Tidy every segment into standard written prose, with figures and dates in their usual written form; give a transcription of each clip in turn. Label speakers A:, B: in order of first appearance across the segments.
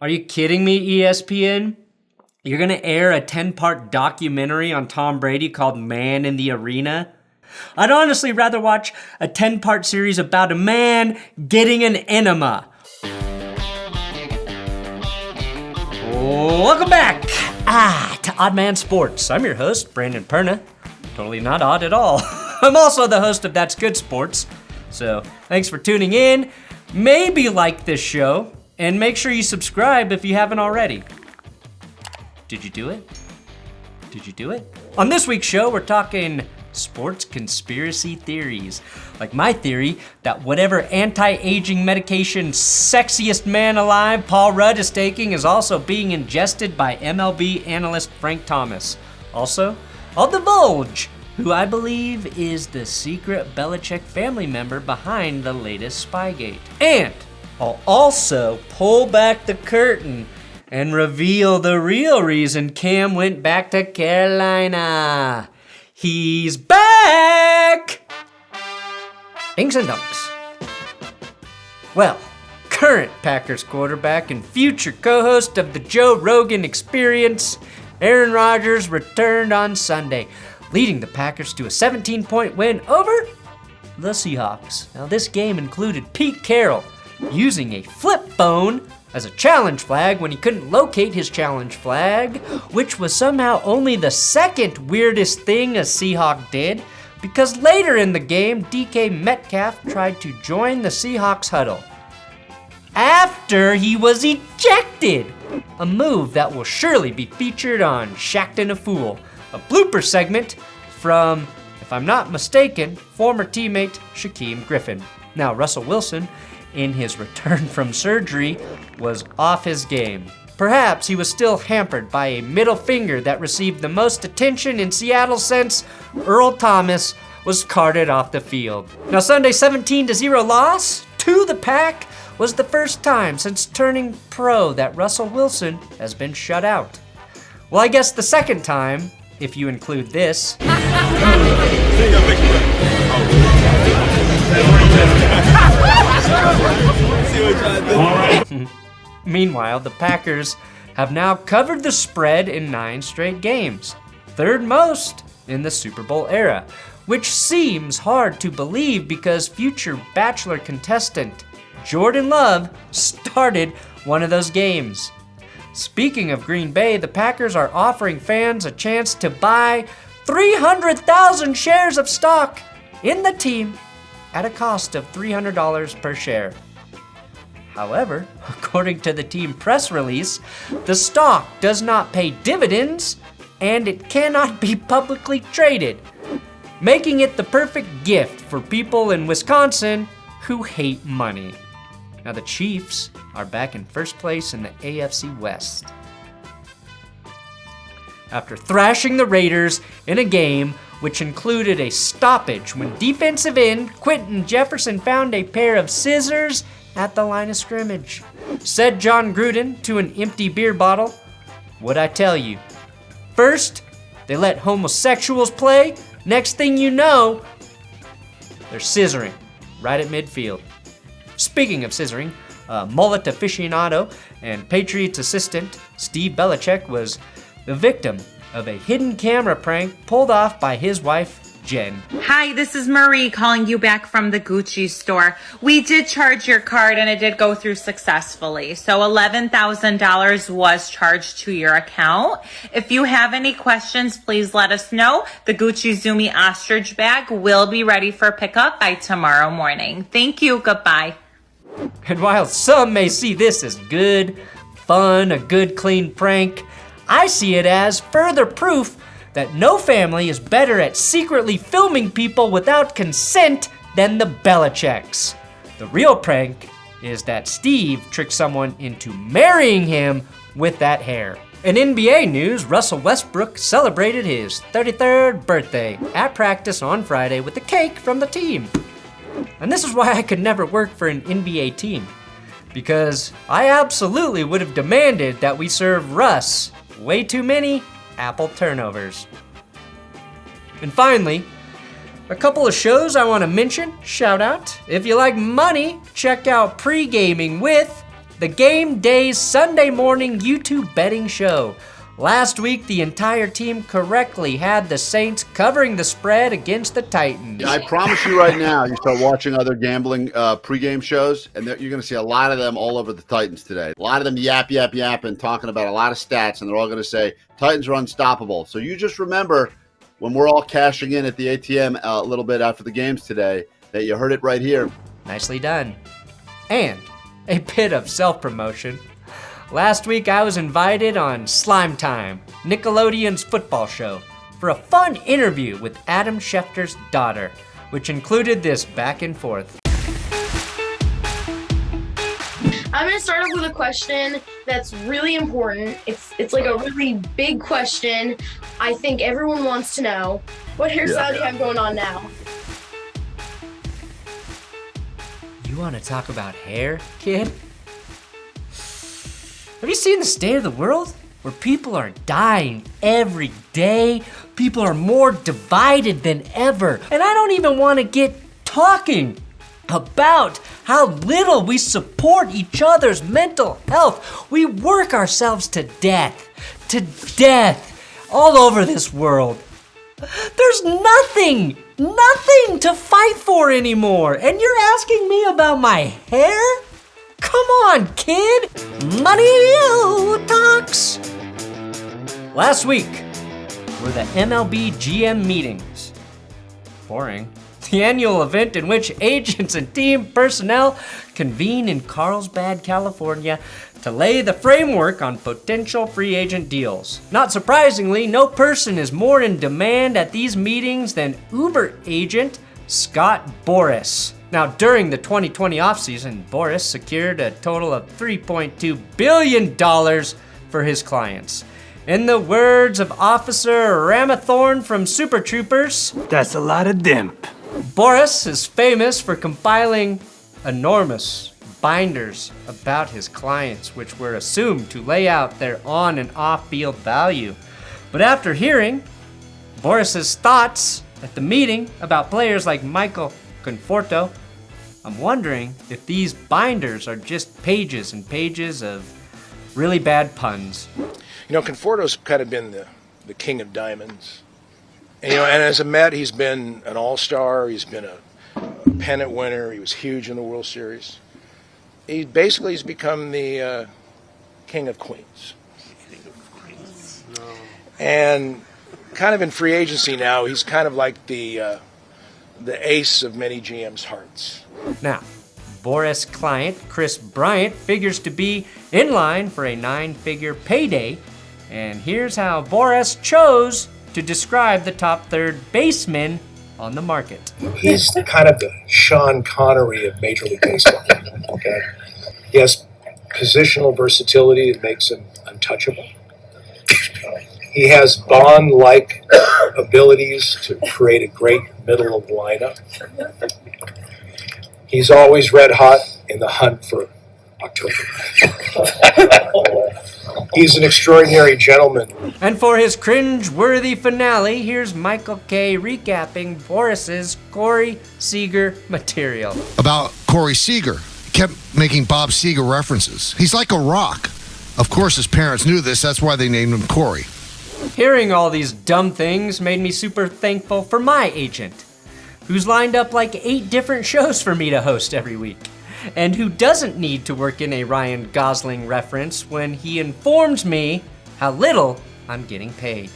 A: Are you kidding me, ESPN? You're gonna air a 10-part documentary on Tom Brady called Man in the Arena? I'd honestly rather watch a 10-part series about a man getting an enema. Welcome back to Odd Man Sports. I'm your host, Brandon Perna. Totally not odd at all. I'm also the host of That's Good Sports. So thanks for tuning in. Maybe like this show, and make sure you subscribe if you haven't already. Did you do it? Did you do it? On this week's show, we're talking sports conspiracy theories. Like my theory that whatever anti-aging medication sexiest man alive Paul Rudd is taking is also being ingested by MLB analyst Frank Thomas. Also, I'll divulge who I believe is the secret Belichick family member behind the latest Spygate. And I'll also pull back the curtain and reveal the real reason Cam went back to Carolina. He's back! Dinks and dunks. Well, current Packers quarterback and future co-host of the Joe Rogan Experience, Aaron Rodgers returned on Sunday, leading the Packers to a 17-point win over the Seahawks. Now, this game included Pete Carroll using a flip phone as a challenge flag when he couldn't locate his challenge flag, which was somehow only the second weirdest thing a Seahawk did, because later in the game, DK Metcalf tried to join the Seahawks huddle after he was ejected, a move that will surely be featured on Shacked and a Fool, a blooper segment from, if I'm not mistaken, former teammate Shaquem Griffin. Now, Russell Wilson, in his return from surgery, was off his game. Perhaps he was still hampered by a middle finger that received the most attention in Seattle since Earl Thomas was carted off the field. Now, Sunday's 17-0 loss to the Pack was the first time since turning pro that Russell Wilson has been shut out. Well, I guess the second time, if you include this. Meanwhile, the Packers have now covered the spread in 9 straight games, third most in the Super Bowl era, which seems hard to believe because future Bachelor contestant Jordan Love started one of those games. Speaking of Green Bay, the Packers are offering fans a chance to buy 300,000 shares of stock in the team at a cost of $300 per share. However, according to the team press release, the stock does not pay dividends and it cannot be publicly traded, making it the perfect gift for people in Wisconsin who hate money. Now, the Chiefs are back in first place in the AFC West, after thrashing the Raiders in a game which included a stoppage when defensive end Quentin Jefferson found a pair of scissors at the line of scrimmage. Said John Gruden to an empty beer bottle, "What'd I tell you? First, they let homosexuals play. Next thing you know, they're scissoring right at midfield." Speaking of scissoring, mullet aficionado and Patriots assistant Steve Belichick was the victim of a hidden camera prank pulled off by his wife, Jen.
B: Hi, this is Marie calling you back from the Gucci store. We did charge your card and it did go through successfully. So $11,000 was charged to your account. If you have any questions, please let us know. The Gucci Zumi ostrich bag will be ready for pickup by tomorrow morning. Thank you. Goodbye.
A: And while some may see this as good, fun, a good clean prank, I see it as further proof that no family is better at secretly filming people without consent than the Belichicks. The real prank is that Steve tricked someone into marrying him with that hair. In NBA news, Russell Westbrook celebrated his 33rd birthday at practice on Friday with a cake from the team. And this is why I could never work for an NBA team, because I absolutely would have demanded that we serve Russ way too many apple turnovers. And finally, a couple of shows I want to mention, shout out. If you like money, check out Pre-Gaming with the Game Day Sunday morning YouTube betting show. Last week, the entire team correctly had the Saints covering the spread against the Titans.
C: I promise you right now, you start watching other gambling pregame shows, and you're going to see a lot of them all over the Titans today. A lot of them yapping, talking about a lot of stats, and they're all going to say, Titans are unstoppable. So you just remember, when we're all cashing in at the ATM a little bit after the games today, that you heard it right here.
A: Nicely done. And a bit of self-promotion. Last week, I was invited on Slime Time, Nickelodeon's football show, for a fun interview with Adam Schefter's daughter, which included this back and forth.
D: I'm going to start off with a question that's really important. It's like a really big question. I think everyone wants to know, what hairstyle do you have going on now?
A: You want to talk about hair, kid? Have you seen the state of the world? Where people are dying every day. People are more divided than ever. And I don't even want to get talking about how little we support each other's mental health. We work ourselves to death all over this world. There's nothing to fight for anymore. And you're asking me about my hair? Come on, kid. Money talks. Last week were the MLB GM meetings. Boring. The annual event in which agents and team personnel convene in Carlsbad, California to lay the framework on potential free agent deals. Not surprisingly, no person is more in demand at these meetings than Uber agent Scott Boras. Now, during the 2020 offseason, Boras secured a total of $3.2 billion for his clients. In the words of Officer Ramathorn from Super Troopers,
E: that's a lot of dimp.
A: Boras is famous for compiling enormous binders about his clients, which were assumed to lay out their on and off-field value. But after hearing Boras's thoughts at the meeting about players like Michael Conforto, I'm wondering if these binders are just pages and pages of really bad puns.
F: You know, Conforto's kind of been the king of diamonds. And, and as a Met, he's been an all-star. He's been a pennant winner. He was huge in the World Series. He's become the king of queens. And kind of in free agency now, he's kind of like the ace of many GM's hearts.
A: Now, Boras' client, Chris Bryant, figures to be in line for a 9-figure payday. And here's how Boras chose to describe the top third baseman on the market.
G: He's kind of the Sean Connery of Major League Baseball. Okay? He has positional versatility that makes him untouchable. He has Bond-like abilities to create a great middle of the lineup. He's always red hot in the hunt for October. He's an extraordinary gentleman.
A: And for his cringe-worthy finale, here's Michael K. recapping Boras's Corey Seager material.
H: About Corey Seager, he kept making Bob Seager references. He's like a rock. Of course, his parents knew this. That's why they named him Corey.
A: Hearing all these dumb things made me super thankful for my agent, who's lined up like 8 different shows for me to host every week, and who doesn't need to work in a Ryan Gosling reference when he informs me how little I'm getting paid.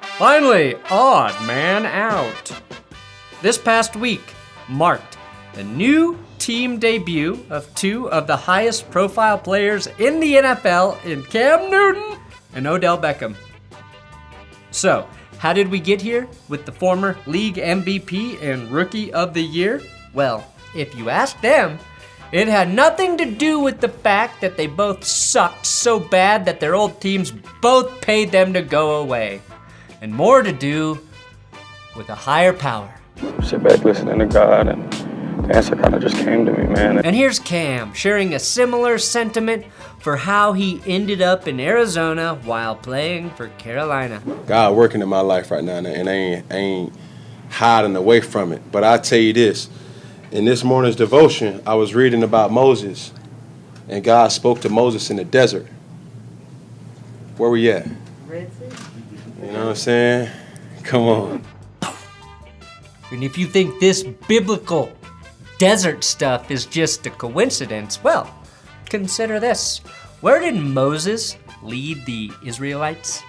A: Finally, Odd Man Out. This past week marked the new team debut of 2 of the highest profile players in the NFL in Cam Newton and Odell Beckham. So, how did we get here with the former league MVP and Rookie of the Year? Well, if you ask them, it had nothing to do with the fact that they both sucked so bad that their old teams both paid them to go away, and more to do with a higher power.
I: Sit back listening to God, and the answer kind of just came to me, man.
A: And here's Cam sharing a similar sentiment for how he ended up in Arizona while playing for Carolina.
J: God working in my life right now, and I ain't hiding away from it. But I tell you this, in this morning's devotion, I was reading about Moses and God spoke to Moses in the desert. Where we at?
E: Red Sea.
J: You know what I'm saying? Come on.
A: And if you think this biblical desert stuff is just a coincidence, well, consider this. Where did Moses lead the Israelites?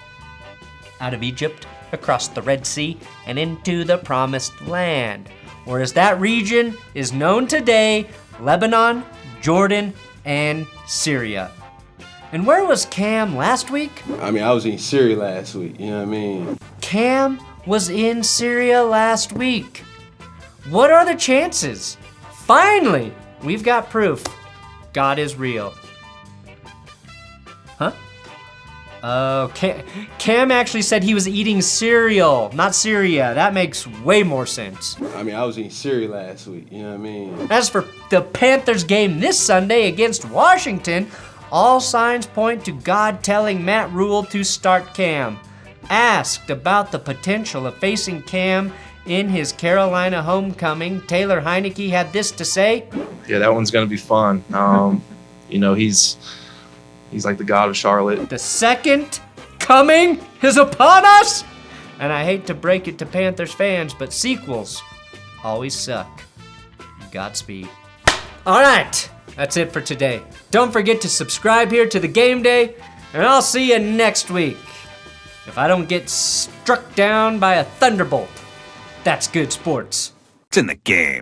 A: Out of Egypt, across the Red Sea, and into the Promised Land. Or as that region is known today, Lebanon, Jordan, and Syria. And where was Cam last week?
J: I mean, I was in Syria last week, you know what I mean?
A: Cam was in Syria last week. What are the chances? Finally, we've got proof. God is real. Huh? Cam actually said he was eating cereal, not Syria. That makes way more sense.
J: I mean, I was in Syria last week, you know what I mean?
A: As for the Panthers game this Sunday against Washington, all signs point to God telling Matt Rule to start Cam. Asked about the potential of facing Cam in his Carolina homecoming, Taylor Heineke had this to say.
K: Yeah, that one's gonna be fun. You know, he's like the God of Charlotte.
A: The second coming is upon us! And I hate to break it to Panthers fans, but sequels always suck. Godspeed. All right, that's it for today. Don't forget to subscribe here to the Game Day, and I'll see you next week. If I don't get struck down by a thunderbolt, that's good sports.
L: It's in the game.